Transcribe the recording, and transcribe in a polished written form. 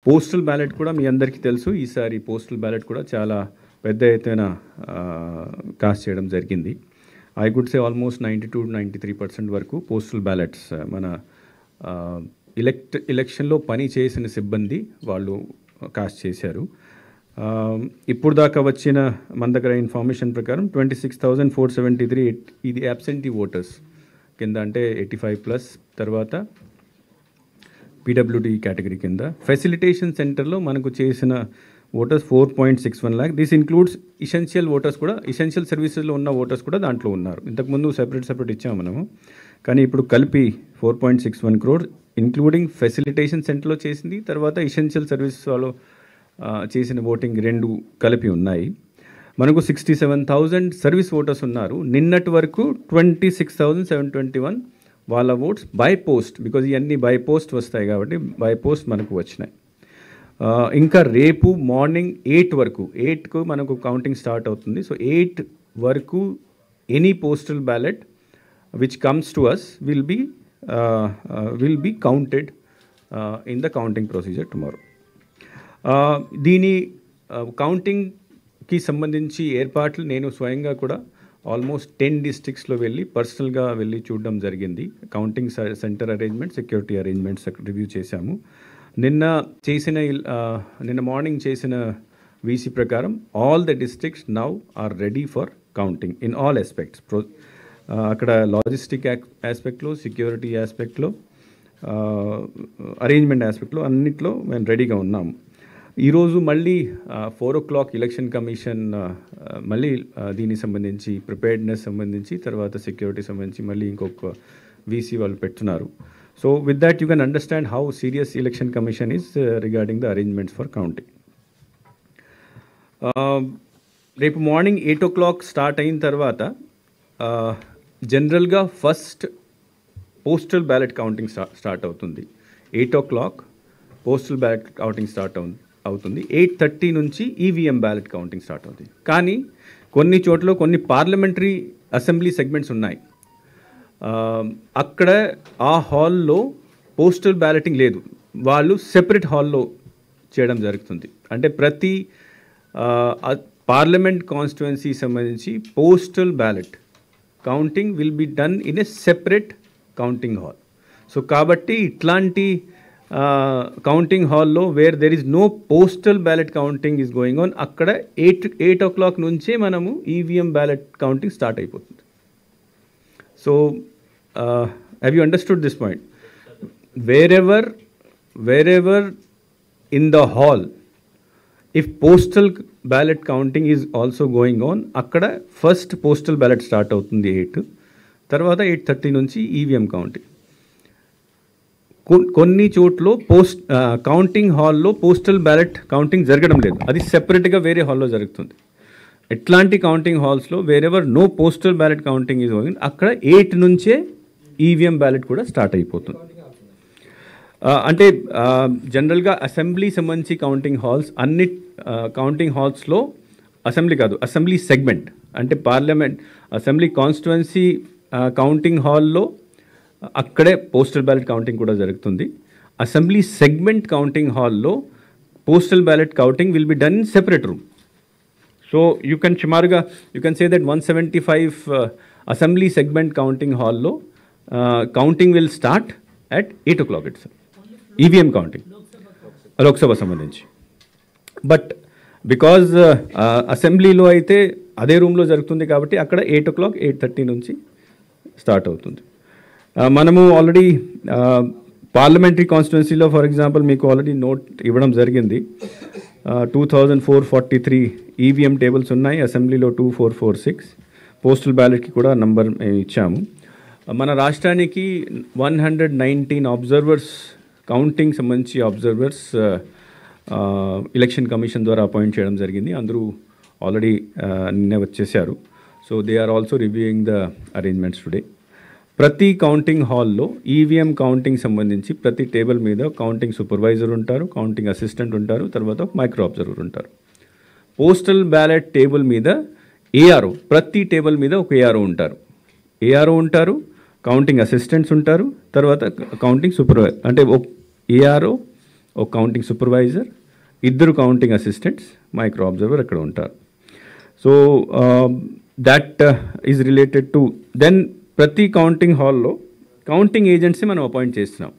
Postal ballot కూడా మీ అందరికీ తెలుసు. ఈసారి పోస్టల్ బ్యాలెట్ కూడా చాలా పెద్ద ఎత్తున కాస్ట్ చేయడం జరిగింది. ఐ కుడ్ సే ఆల్మోస్ట్ 92-93% వరకు పోస్టల్ బ్యాలెట్స్ మన ఎలక్షన్లో పని చేసిన సిబ్బంది వాళ్ళు కాస్ట్ చేశారు. ఇప్పుడు దాకా వచ్చిన మన దగ్గర ఇన్ఫర్మేషన్ ప్రకారం 26,473 ఇది అబ్సెంటీ ఓటర్స్ కింద, అంటే 85+, తర్వాత పీడబ్ల్యూడీ కేటగిరీ కింద. ఫెసిలిటేషన్ సెంటర్లో మనకు చేసిన voters 4.61 lakh. This includes essential voters కూడా, ఇసెన్షియల్ సర్వీసెస్లో ఉన్న ఓటర్స్ కూడా దాంట్లో ఉన్నారు. ఇంతకుముందు సెపరేట్ ఇచ్చాము మనము, కానీ ఇప్పుడు కలిపి 4.61 crore ఇంక్లూడింగ్ ఫెసిలిటేషన్ సెంటర్లో చేసింది, తర్వాత ఇసెన్షియల్ సర్వీసెస్ వాళ్ళు చేసిన ఓటింగ్ రెండు కలిపి ఉన్నాయి. మనకు 67,000 సర్వీస్ ఓటర్స్ ఉన్నారు. నిన్నటి వరకు 26,721 వాళ్ళ ఓట్స్ బై పోస్ట్, బికాజ్ ఇవన్నీ బై పోస్ట్ వస్తాయి కాబట్టి బై పోస్ట్ మనకు వచ్చినాయి. ఇంకా రేపు మార్నింగ్ 8 వరకు, 8కు మనకు కౌంటింగ్ స్టార్ట్ అవుతుంది. సో 8 వరకు any postal ballot which comes to us will be counted in the counting procedure tomorrow. దీని కౌంటింగ్కి సంబంధించి ఏర్పాట్లు నేను స్వయంగా కూడా ఆల్మోస్ట్ 10 డిస్ట్రిక్ట్స్లో పర్సనల్గా వెళ్ళి చూడడం జరిగింది. Counting centre arrangement, security arrangements review చేశాము. నిన్న మార్నింగ్ చేసిన వీసీ ప్రకారం all the districts now are ready for counting in all aspects. అక్కడ లాజిస్టిక్ ఆస్పెక్ట్లో, సెక్యూరిటీ ఆస్పెక్ట్లో, అరేంజ్మెంట్ ఆస్పెక్ట్లో అన్నిట్లో మేము రెడీగా ఉన్నాము. ఈరోజు మళ్ళీ 4 o'clock ఎలక్షన్ కమిషన్ మళ్ళీ దీనికి సంబంధించి ప్రిపేర్డ్నెస్ సంబంధించి, తర్వాత సెక్యూరిటీ సంబంధించి మళ్ళీ ఇంకొక వీసీ వాళ్ళు పెడుతున్నారు. So with that you can understand how serious election commission is regarding the arrangements for counting. రేపు మార్నింగ్ 8 o'clock స్టార్ట్ అయిన తర్వాత జనరల్గా first postal ballot counting start అవుతుంది. 8 o'clock postal ballot counting start అవుతుంది. 8:30 నుంచి ఈవీఎం బ్యాలెట్ కౌంటింగ్ స్టార్ట్ అవుతుంది. కానీ కొన్ని చోట్ల కొన్ని పార్లమెంటరీ అసెంబ్లీ సెగ్మెంట్స్ ఉన్నాయి, అక్కడ ఆ హాల్లో పోస్టల్ బ్యాలెటింగ్ లేదు, వాళ్ళు సెపరేట్ హాల్లో చేయడం జరుగుతుంది. అంటే ప్రతి పార్లమెంట్ కాన్స్టిట్యుయెన్సీ సంబంధించి postal ballot counting will be done in a separate counting hall. So కాబట్టి ఇట్లాంటి కౌంటింగ్ హాల్లో where there is no postal ballot counting is going on, అక్కడ 8 o'clock నుంచే మనము ఈవీఎం బ్యాలెట్ కౌంటింగ్ స్టార్ట్ అయిపోతుంది. So, have you understood this point? Wherever in the hall, if postal ballot counting is also going on, akkada first postal ballot start avutundi 8, tarvata 8:30 nunchi EVM counting. కొన్ని చోట్ల counting హాల్లో postal ballot counting జరగడం లేదు, అది సెపరేట్గా వేరే హాల్లో జరుగుతుంది. ఎట్లాంటి కౌంటింగ్ హాల్స్లో wherever no postal ballot counting is going, అక్కడ 8 నుంచే ఈవీఎం బ్యాలెట్ కూడా స్టార్ట్ అయిపోతుంది. అంటే జనరల్గా అసెంబ్లీ సంబంధించి కౌంటింగ్ హాల్స్ అన్ని కౌంటింగ్ హాల్స్లో అసెంబ్లీ కాదు, అసెంబ్లీ సెగ్మెంట్ అంటే పార్లమెంట్ అసెంబ్లీ కాన్స్టిట్యుయెన్సీ కౌంటింగ్ హాల్లో అక్కడే పోస్టల్ బ్యాలెట్ కౌంటింగ్ కూడా జరుగుతుంది. అసెంబ్లీ సెగ్మెంట్ కౌంటింగ్ హాల్లో postal ballot counting will be done in separate room. So you can say that 175 assembly segment counting hall lo counting will start at 8 o'clock itself. EVM counting Lok Sabha sambandhinchi, but because assembly lo aithe ade room lo jarugutundi kabatti akkada 8 o'clock 8:30 nunchi start avutundi. Manamu already parliamentary కాన్స్టిట్యుయెన్సీలో for example మీకు already note ఇవ్వడం జరిగింది. 2443 EVM tables ఉన్నాయి, అసెంబ్లీలో 2446, postal బ్యాలెట్కి కూడా number మేము ఇచ్చాము. మన రాష్ట్రానికి 119 అబ్జర్వర్స్, కౌంటింగ్ సంబంధించి అబ్జర్వర్స్ ఎలక్షన్ కమిషన్ ద్వారా అపాయింట్ చేయడం జరిగింది. అందరూ ఆల్రెడీ నిన్నే వచ్చేసారు. So they are also reviewing the arrangements today. ప్రతి కౌంటింగ్ హాల్లో ఈవీఎం కౌంటింగ్ సంబంధించి ప్రతి టేబుల్ మీద కౌంటింగ్ సూపర్వైజర్ ఉంటారు, కౌంటింగ్ అసిస్టెంట్ ఉంటారు, తర్వాత మైక్రో అబ్జర్వర్ ఉంటారు. పోస్టల్ బ్యాలెట్ టేబుల్ మీద ఏఆర్ఓ, ప్రతి టేబుల్ మీద ఒక ఏఆర్ఓ ఉంటారు, కౌంటింగ్ అసిస్టెంట్స్ ఉంటారు, తర్వాత కౌంటింగ్ సూపర్వైజర్ అంటే ఏఆర్ఓ ఒక కౌంటింగ్ సూపర్వైజర్, ఇద్దరు కౌంటింగ్ అసిస్టెంట్స్, మైక్రో అబ్జర్వర్ అక్కడ ఉంటారు. So that is related to then ప్రతి కౌంటింగ్ హాల్లో కౌంటింగ్ ఏజెంట్స్ని మనం అపాయింట్ చేస్తున్నాం.